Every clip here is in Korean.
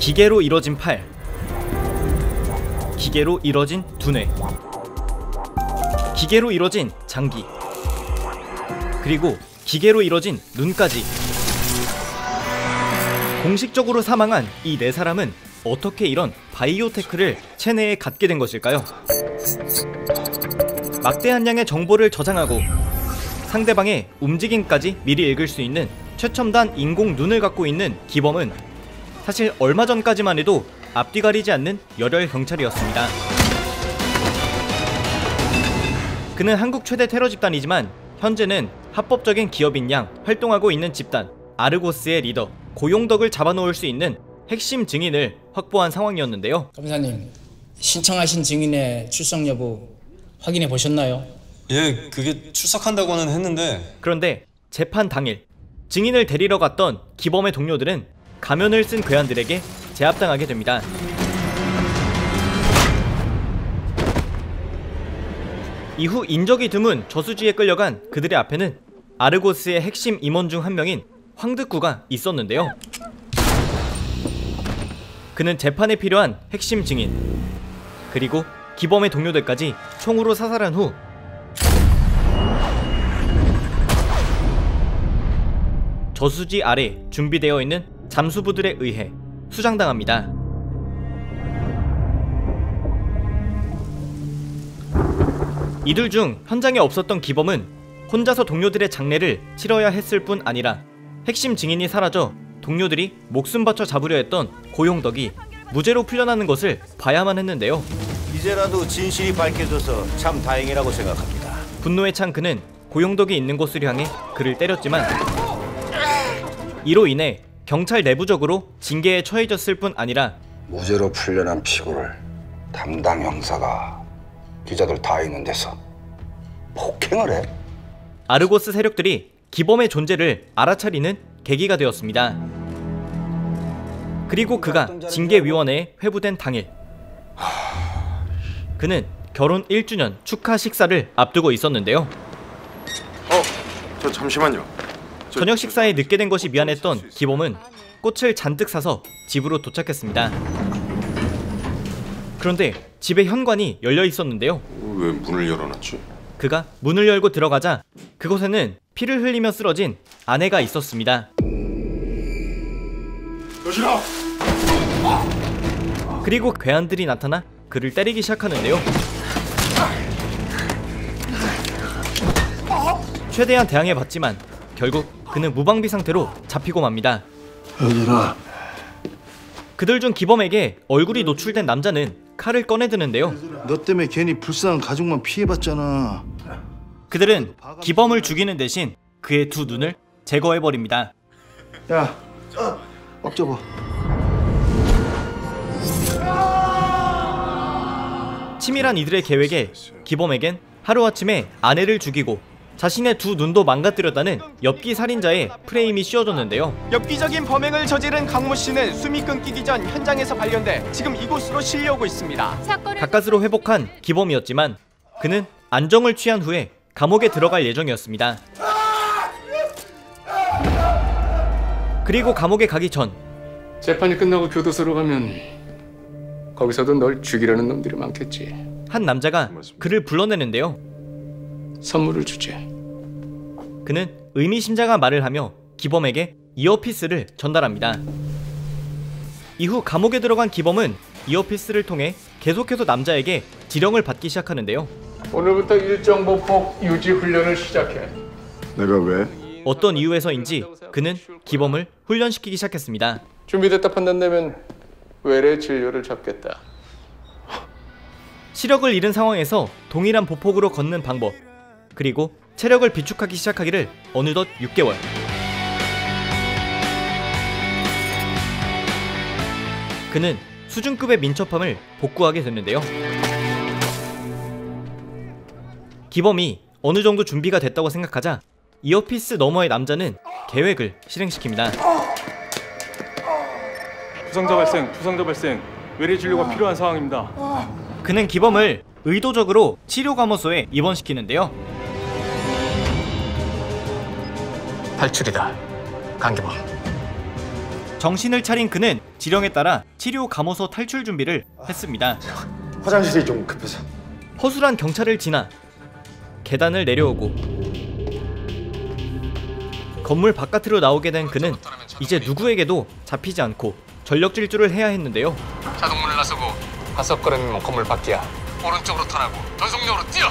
기계로 이뤄진 팔, 기계로 이뤄진 두뇌, 기계로 이뤄진 장기, 그리고 기계로 이뤄진 눈까지. 공식적으로 사망한 이 네 사람은 어떻게 이런 바이오테크를 체내에 갖게 된 것일까요? 막대한 양의 정보를 저장하고 상대방의 움직임까지 미리 읽을 수 있는 최첨단 인공 눈을 갖고 있는 기범은 사실 얼마 전까지만 해도 앞뒤 가리지 않는 열혈 경찰이었습니다. 그는 한국 최대 테러 집단이지만 현재는 합법적인 기업인 양 활동하고 있는 집단 아르고스의 리더 고용덕을 잡아놓을 수 있는 핵심 증인을 확보한 상황이었는데요. 검사님, 신청하신 증인의 출석 여부 확인해 보셨나요? 예, 그게 출석한다고는 했는데. 그런데 재판 당일 증인을 데리러 갔던 기범의 동료들은 가면을 쓴 괴한들에게 제압당하게 됩니다. 이후 인적이 드문 저수지에 끌려간 그들의 앞에는 아르고스의 핵심 임원 중 한 명인 황득구가 있었는데요. 그는 재판에 필요한 핵심 증인 그리고 기범의 동료들까지 총으로 사살한 후 저수지 아래 준비되어 있는 잠수부들에 의해 수장당합니다. 이들 중 현장에 없었던 기범은 혼자서 동료들의 장례를 치러야 했을 뿐 아니라 핵심 증인이 사라져 동료들이 목숨 바쳐 잡으려 했던 고용덕이 무죄로 풀려나는 것을 봐야만 했는데요. 이제라도 진실이 밝혀져서 참 다행이라고 생각합니다. 분노에 찬 그는 고용덕이 있는 곳을 향해 그를 때렸지만 이로 인해 경찰 내부적으로 징계에 처해졌을 뿐 아니라 무죄로 풀려난 피고를 담당 형사가 기자들 다 있는 데서 폭행을 해? 아르고스 세력들이 기범의 존재를 알아차리는 계기가 되었습니다. 그리고 그가 징계위원회에 회부된 당일 그는 결혼 1주년 축하 식사를 앞두고 있었는데요. 저 잠시만요. 저녁 식사에 늦게 된 것이 미안했던 기범은 꽃을 잔뜩 사서 집으로 도착했습니다. 그런데 집의 현관이 열려 있었는데요. 왜 문을 열어놨지? 그가 문을 열고 들어가자 그곳에는 피를 흘리며 쓰러진 아내가 있었습니다. 여신아! 그리고 괴한들이 나타나 그를 때리기 시작하는데요. 최대한 대항해봤지만 결국 그는 무방비 상태로 잡히고 맙니다. 여진아, 그들 중 기범에게 얼굴이 노출된 남자는 칼을 꺼내드는데요. 너 때문에 괜히 불쌍한 가족만 피해봤잖아. 그들은 기범을 죽이는 대신 그의 두 눈을 제거해버립니다. 야, 꽉 잡아. 치밀한 이들의 계획에 기범에겐 하루아침에 아내를 죽이고 자신의 두 눈도 망가뜨렸다는 엽기 살인자의 프레임이 씌워졌는데요. 엽기적인 범행을 저지른 강모 씨는 숨이 끊기기 전 현장에서 발견돼 지금 이곳으로 실려오고 있습니다. 가까스로 회복한 기범이었지만 그는 안정을 취한 후에 감옥에 들어갈 예정이었습니다. 그리고 감옥에 가기 전 재판이 끝나고 교도소로 가면 거기서도 널 죽이려는 놈들이 많겠지. 한 남자가 그를 불러내는데요. 선물을 주지. 그는 의미심장한 말을 하며 기범에게 이어피스를 전달합니다. 이후 감옥에 들어간 기범은 이어피스를 통해 계속해서 남자에게 지령을 받기 시작하는데요. 오늘부터 일정 보폭 유지 훈련을 시작해. 내가 왜? 어떤 이유에서인지 그는 기범을 훈련시키기 시작했습니다. 준비됐다 판단되면 외래 진료를 잡겠다. 시력을 잃은 상황에서 동일한 보폭으로 걷는 방법 그리고 체력을 비축하기 시작하기를 어느덧 6개월. 그는 수준급의 민첩함을 복구하게 됐는데요. 기범이 어느 정도 준비가 됐다고 생각하자 이어피스 너머의 남자는 계획을 실행시킵니다. 부상자 발생. 외래 진료가 필요한 상황입니다. 그는 기범을 의도적으로 치료감호소에 입원시키는데요. 탈출이다, 강기범. 정신을 차린 그는 지령에 따라 치료 감호소 탈출 준비를 했습니다. 화장실이 좀 급해서. 허술한 경찰을 지나 계단을 내려오고 건물 바깥으로 나오게 된 그는 이제 누구에게도 잡히지 않고 전력 질주를 해야 했는데요. 자동문을 나서고 바석거리면 건물 밖이야. 오른쪽으로 턴하고 전속력으로 뛰어.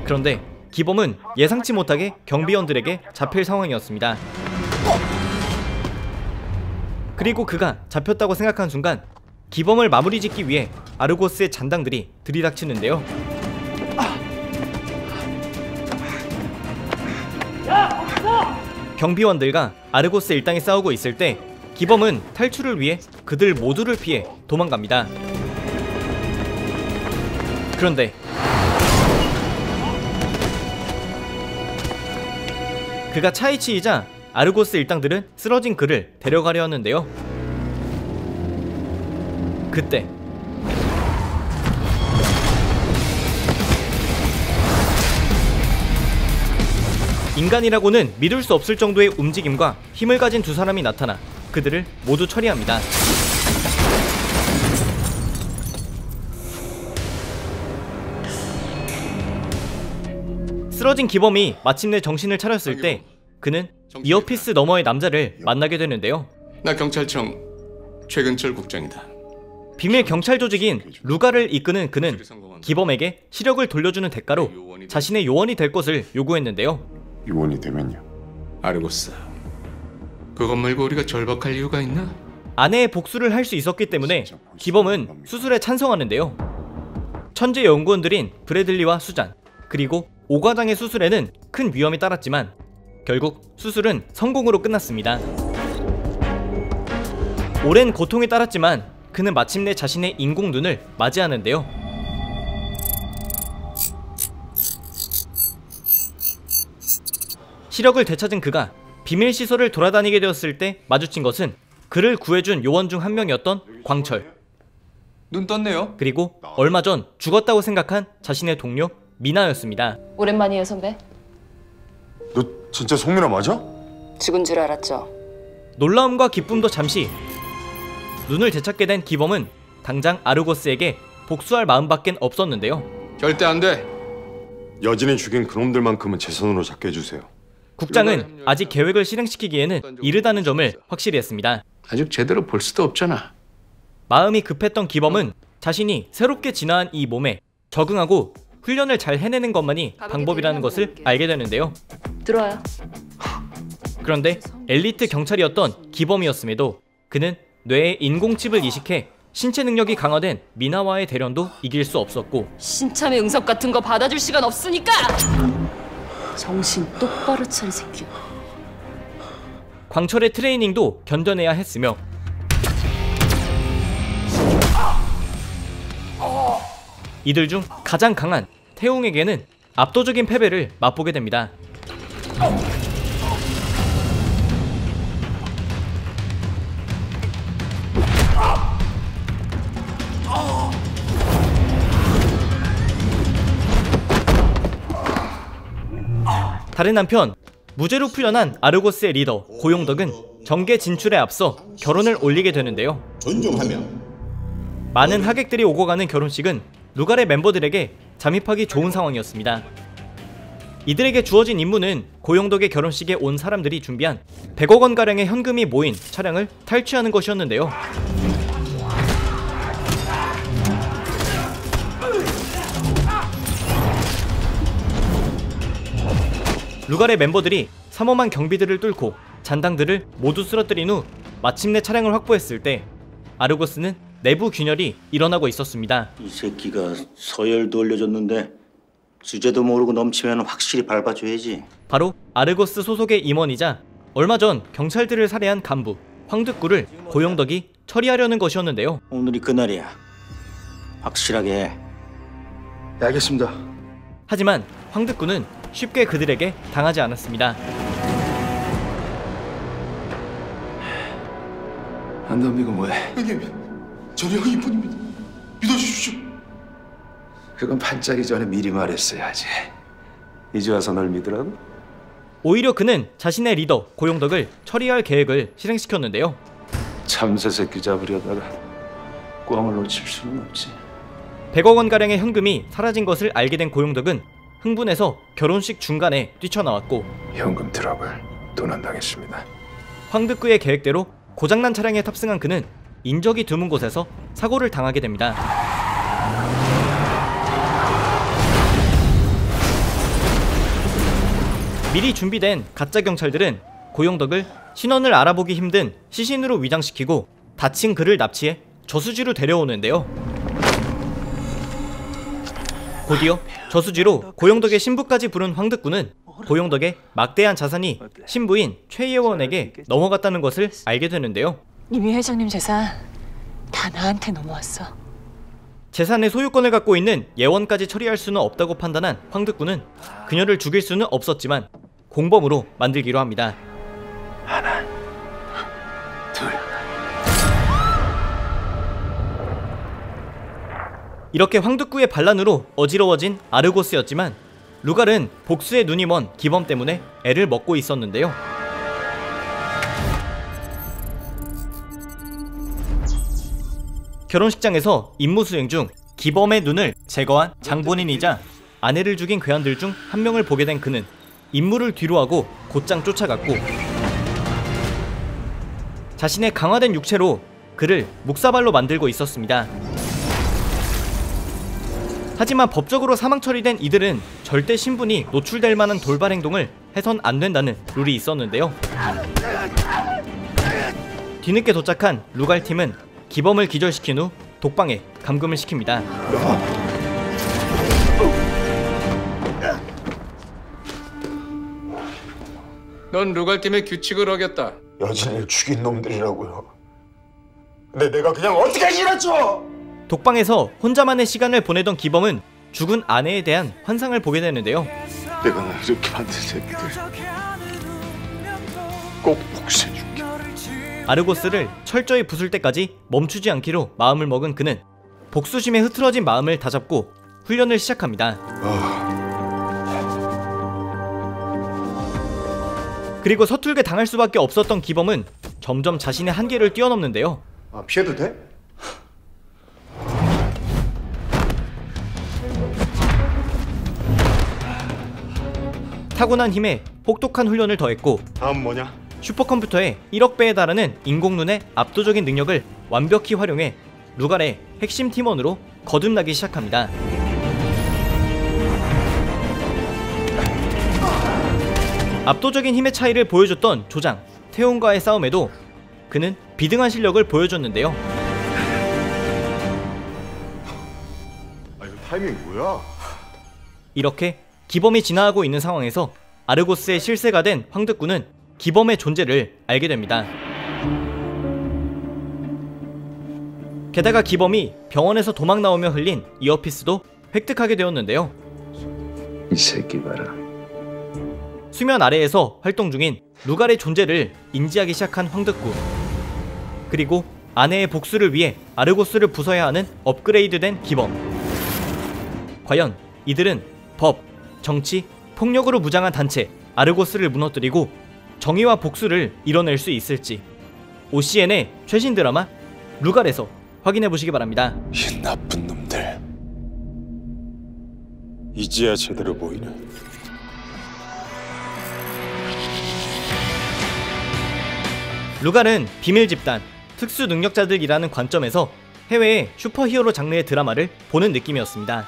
그런데 기범은 예상치 못하게 경비원들에게 잡힐 상황이었습니다. 그리고 그가 잡혔다고 생각한 순간 기범을 마무리 짓기 위해 아르고스의 잔당들이 들이닥치는데요. 경비원들과 아르고스 일당이 싸우고 있을 때 기범은 탈출을 위해 그들 모두를 피해 도망갑니다. 그런데 그가 차에 치이자 아르고스 일당들은 쓰러진 그를 데려가려 하는데요. 그때 인간이라고는 믿을 수 없을 정도의 움직임과 힘을 가진 두 사람이 나타나 그들을 모두 처리합니다. 쓰러진 기범이 마침내 정신을 차렸을 때 그는 이어피스 너머의 남자를 만나게 되는데요. 나 경찰청 최근철 국장이다. 비밀 경찰 조직인 루가를 이끄는 그는 기범에게 시력을 돌려주는 대가로 자신의 요원이 될 것을 요구했는데요. 요원이 되면요? 아르고스, 그것 말고 우리가 절박할 이유가 있나? 아내의 복수를 할 수 있었기 때문에 기범은 수술에 찬성하는데요. 천재 연구원들인 브래들리와 수잔 그리고 오 과장의 수술에는 큰 위험이 따랐지만 결국 수술은 성공으로 끝났습니다. 오랜 고통이 따랐지만 그는 마침내 자신의 인공 눈을 맞이하는데요. 시력을 되찾은 그가 비밀 시설을 돌아다니게 되었을 때 마주친 것은 그를 구해준 요원 중 한 명이었던 광철. 눈 떴네요. 그리고 얼마 전 죽었다고 생각한 자신의 동료 미나였습니다. 오랜만이에요, 선배. 너 진짜 송민아 맞아? 죽은 줄 알았죠. 놀라움과 기쁨도 잠시. 눈을 되찾게 된 기범은 당장 아르고스에게 복수할 마음밖엔 없었는데요. 절대 안 돼. 여진이 죽인 그놈들만큼은 제 손으로 잡게 해주세요. 국장은 아직 계획을 실행시키기에는 이르다는 점을 확실히 했습니다. 아직 제대로 볼 수도 없잖아. 마음이 급했던 기범은 자신이 새롭게 진화한 이 몸에 적응하고 훈련을 잘 해내는 것만이 방법이라는 것을 알게 되는데요. 들어와요. 그런데 엘리트 경찰이었던 기범이었음에도 그는 뇌에 인공칩을 이식해 신체 능력이 강화된 미나와의 대련도 이길 수 없었고 신참의 응석 같은 거 받아줄 시간 없으니까! 정신 똑바로 차린 새끼야. 광철의 트레이닝도 견뎌내야 했으며 이들 중 가장 강한 태웅에게는 압도적인 패배를 맛보게 됩니다. 다른 한편 무죄로 풀려난 아르고스의 리더 고용덕은 정계 진출에 앞서 결혼을 올리게 되는데요. 존중하며 많은 하객들이 오고 가는 결혼식은 루갈의 멤버들에게 잠입하기 좋은 상황이었습니다. 이들에게 주어진 임무는 고용덕의 결혼식에 온 사람들이 준비한 100억 원가량의 현금이 모인 차량을 탈취하는 것이었는데요. 루갈의 멤버들이 삼엄한 경비들을 뚫고 잔당들을 모두 쓰러뜨린 후 마침내 차량을 확보했을 때 아르고스는 내부 균열이 일어나고 있었습니다. 이 새끼가 서열도 올려줬는데 주제도 모르고 넘치면 확실히 밟아줘야지. 바로 아르고스 소속의 임원이자 얼마 전 경찰들을 살해한 간부 황득구를 고용덕이 처리하려는 것이었는데요. 오늘이 그날이야. 확실하게 해. 네, 알겠습니다. 하지만 황득구는 쉽게 그들에게 당하지 않았습니다. 안 덤비고 뭐해? 형님, 저는 형이 이쁜입니다. 믿어주십시오. 그건 반짝이 전에 미리 말했어야지. 이제 와서 널 믿으라고? 오히려 그는 자신의 리더 고용덕을 처리할 계획을 실행시켰는데요. 참새 새끼 잡으려다가 꽝을 놓칠 수는 없지. 100억 원가량의 현금이 사라진 것을 알게 된 고용덕은 흥분해서 결혼식 중간에 뛰쳐나왔고 현금 트러블 도난당했습니다. 황득구의 계획대로 고장난 차량에 탑승한 그는 인적이 드문 곳에서 사고를 당하게 됩니다. 미리 준비된 가짜 경찰들은 고용덕을 신원을 알아보기 힘든 시신으로 위장시키고 다친 그를 납치해 저수지로 데려오는데요. 곧이어 저수지로 고용덕의 신부까지 부른 황득구는 고용덕의 막대한 자산이 신부인 최예원에게 넘어갔다는 것을 알게 되는데요. 이미 회장님 재산 다 나한테 넘어왔어. 재산의 소유권을 갖고 있는 예원까지 처리할 수는 없다고 판단한 황득구는 그녀를 죽일 수는 없었지만 공범으로 만들기로 합니다. 하나, 둘. 이렇게 황득구의 반란으로 어지러워진 아르고스였지만 루갈은 복수의 눈이 먼 기범 때문에 애를 먹고 있었는데요. 결혼식장에서 임무 수행 중 기범의 눈을 제거한 장본인이자 아내를 죽인 괴한들 중 한 명을 보게 된 그는 임무를 뒤로하고 곧장 쫓아갔고 자신의 강화된 육체로 그를 묵사발로 만들고 있었습니다. 하지만 법적으로 사망 처리된 이들은 절대 신분이 노출될 만한 돌발 행동을 해선 안 된다는 룰이 있었는데요. 뒤늦게 도착한 루갈 팀은 기범을 기절시킨 후 독방에 감금을 시킵니다. 넌 루갈팀의 규칙을 어겼다. 여진이를 죽인 놈들이라고요. 근데 내가 그냥 어떻게 지났죠? 독방에서 혼자만의 시간을 보내던 기범은 죽은 아내에 대한 환상을 보게 되는데요. 내가 날 이렇게 만든 새끼들 꼭 복수해줄게. 아르고스를 철저히 부술 때까지 멈추지 않기로 마음을 먹은 그는 복수심에 흐트러진 마음을 다잡고 훈련을 시작합니다. 그리고 서툴게 당할 수밖에 없었던 기범은 점점 자신의 한계를 뛰어넘는데요. 피해도 돼? 타고난 힘에 혹독한 훈련을 더했고 다음 뭐냐? 슈퍼컴퓨터의 1억 배에 달하는 인공눈의 압도적인 능력을 완벽히 활용해 루갈의 핵심 팀원으로 거듭나기 시작합니다. 압도적인 힘의 차이를 보여줬던 조장 태용과의 싸움에도 그는 비등한 실력을 보여줬는데요. 이거 타이밍 뭐야? 이렇게 기범이 진화하고 있는 상황에서 아르고스의 실세가 된 황득구는 기범의 존재를 알게 됩니다. 게다가 기범이 병원에서 도망 나오며 흘린 이어피스도 획득하게 되었는데요. 이 새끼 봐라. 수면 아래에서 활동 중인 루갈의 존재를 인지하기 시작한 황득구. 그리고 아내의 복수를 위해 아르고스를 부숴야 하는 업그레이드된 기범. 과연 이들은 법, 정치, 폭력으로 무장한 단체 아르고스를 무너뜨리고 정의와 복수를 이뤄낼 수 있을지 OCN의 최신 드라마 루갈에서 확인해보시기 바랍니다. 이 나쁜 놈들. 이제야 제대로 보이네. 루갈은 비밀 집단, 특수 능력자들이라는 관점에서 해외의 슈퍼히어로 장르의 드라마를 보는 느낌이었습니다.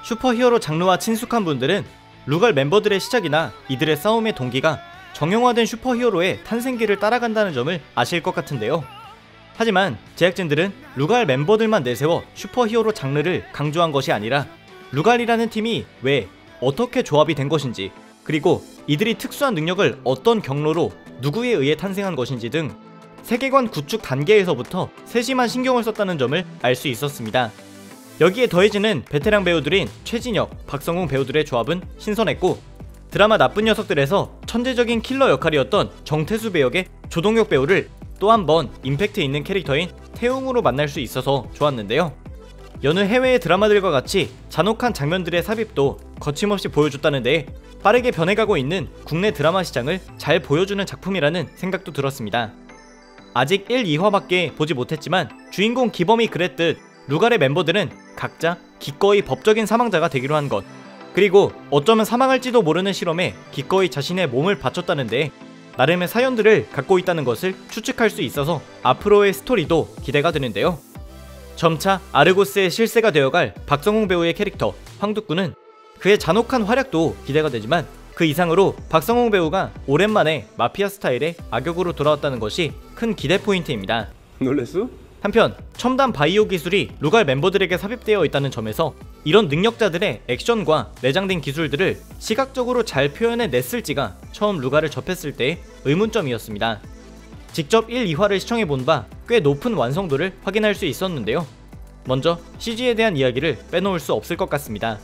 슈퍼히어로 장르와 친숙한 분들은 루갈 멤버들의 시작이나 이들의 싸움의 동기가 정형화된 슈퍼히어로의 탄생기를 따라간다는 점을 아실 것 같은데요. 하지만 제작진들은 루갈 멤버들만 내세워 슈퍼히어로 장르를 강조한 것이 아니라 루갈이라는 팀이 왜, 어떻게 조합이 된 것인지, 그리고 이들이 특수한 능력을 어떤 경로로 누구에 의해 탄생한 것인지 등 세계관 구축 단계에서부터 세심한 신경을 썼다는 점을 알 수 있었습니다. 여기에 더해지는 베테랑 배우들인 최진혁, 박성웅 배우들의 조합은 신선했고 드라마 나쁜 녀석들에서 천재적인 킬러 역할이었던 정태수 배역의 조동혁 배우를 또 한 번 임팩트 있는 캐릭터인 태웅으로 만날 수 있어서 좋았는데요. 여느 해외의 드라마들과 같이 잔혹한 장면들의 삽입도 거침없이 보여줬다는데 빠르게 변해가고 있는 국내 드라마 시장을 잘 보여주는 작품이라는 생각도 들었습니다. 아직 1, 2화밖에 보지 못했지만 주인공 기범이 그랬듯 루갈의 멤버들은 각자 기꺼이 법적인 사망자가 되기로 한 것, 그리고 어쩌면 사망할지도 모르는 실험에 기꺼이 자신의 몸을 바쳤다는데 나름의 사연들을 갖고 있다는 것을 추측할 수 있어서 앞으로의 스토리도 기대가 되는데요. 점차 아르고스의 실세가 되어갈 박성웅 배우의 캐릭터 황두꾼은 그의 잔혹한 활약도 기대가 되지만 그 이상으로 박성웅 배우가 오랜만에 마피아 스타일의 악역으로 돌아왔다는 것이 큰 기대 포인트입니다. 놀랬어? 한편 첨단 바이오 기술이 루갈 멤버들에게 삽입되어 있다는 점에서 이런 능력자들의 액션과 내장된 기술들을 시각적으로 잘 표현해냈을지가 처음 루갈을 접했을 때의 의문점이었습니다. 직접 1, 2화를 시청해본 바 꽤 높은 완성도를 확인할 수 있었는데요. 먼저 CG에 대한 이야기를 빼놓을 수 없을 것 같습니다.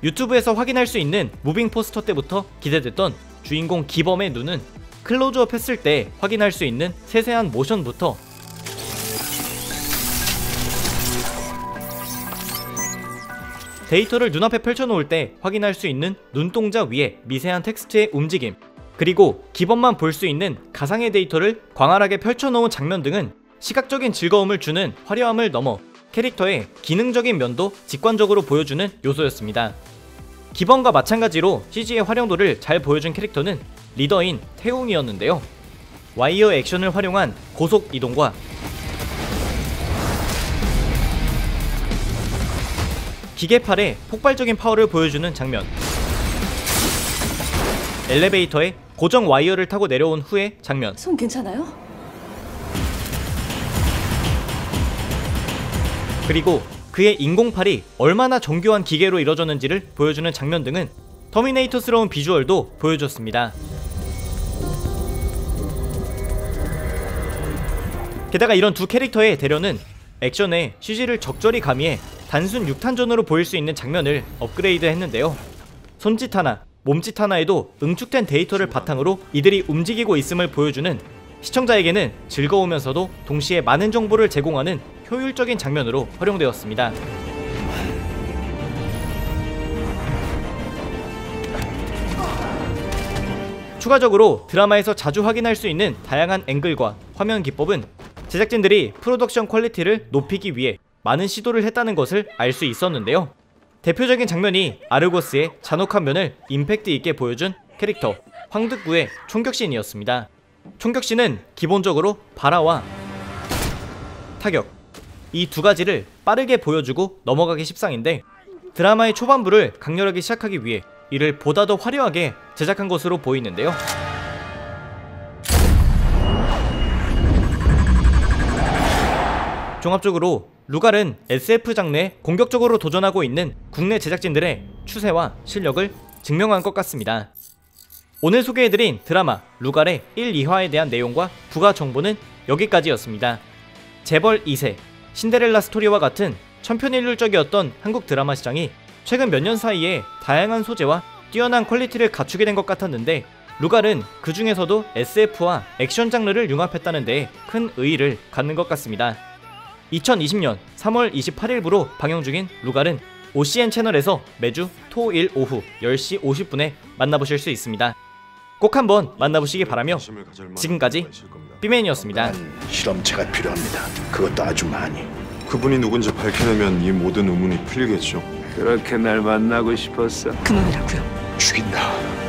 유튜브에서 확인할 수 있는 무빙 포스터 때부터 기대됐던 주인공 기범의 눈은 클로즈업 했을 때 확인할 수 있는 세세한 모션부터 데이터를 눈앞에 펼쳐놓을 때 확인할 수 있는 눈동자 위에 미세한 텍스트의 움직임, 그리고 기범만 볼 수 있는 가상의 데이터를 광활하게 펼쳐놓은 장면 등은 시각적인 즐거움을 주는 화려함을 넘어 캐릭터의 기능적인 면도 직관적으로 보여주는 요소였습니다. 기범과 마찬가지로 CG의 활용도를 잘 보여준 캐릭터는 리더인 태웅이었는데요. 와이어 액션을 활용한 고속 이동과 기계팔의 폭발적인 파워를 보여주는 장면, 엘리베이터에 고정 와이어를 타고 내려온 후의 장면, 손 괜찮아요? 그리고 그의 인공팔이 얼마나 정교한 기계로 이뤄졌는지를 보여주는 장면 등은 터미네이터스러운 비주얼도 보여줬습니다. 게다가 이런 두 캐릭터의 대련은 액션에 CG를 적절히 가미해 단순 6탄전으로 보일 수 있는 장면을 업그레이드 했는데요. 손짓 하나, 몸짓 하나에도 응축된 데이터를 바탕으로 이들이 움직이고 있음을 보여주는 시청자에게는 즐거우면서도 동시에 많은 정보를 제공하는 효율적인 장면으로 활용되었습니다. 추가적으로 드라마에서 자주 확인할 수 있는 다양한 앵글과 화면 기법은 제작진들이 프로덕션 퀄리티를 높이기 위해 많은 시도를 했다는 것을 알 수 있었는데요. 대표적인 장면이 아르고스의 잔혹한 면을 임팩트 있게 보여준 캐릭터 황득구의 총격신이었습니다. 총격신은 기본적으로 발화와 타격, 이 두 가지를 빠르게 보여주고 넘어가기 십상인데 드라마의 초반부를 강렬하게 시작하기 위해 이를 보다 더 화려하게 제작한 것으로 보이는데요. 종합적으로 루갈은 SF 장르에 공격적으로 도전하고 있는 국내 제작진들의 추세와 실력을 증명한 것 같습니다. 오늘 소개해드린 드라마 루갈의 1, 2화에 대한 내용과 부가 정보는 여기까지였습니다. 재벌 2세, 신데렐라 스토리와 같은 천편일률적이었던 한국 드라마 시장이 최근 몇 년 사이에 다양한 소재와 뛰어난 퀄리티를 갖추게 된 것 같았는데 루갈은 그 중에서도 SF와 액션 장르를 융합했다는 데에 큰 의의를 갖는 것 같습니다. 2020년 3월 28일부로 방영 중인 루갈은 OCN 채널에서 매주 토일 오후 10시 50분에 만나보실 수 있습니다. 꼭 한번 만나보시기 바라며 지금까지 삐맨이었습니다. 실험체가 필요합니다. 그것도 아주 많이. 그분이 누군지 밝혀내면 이 모든 의문이 풀리겠죠. 그렇게 날 만나고 싶었어? 그놈이라고요. 죽인다.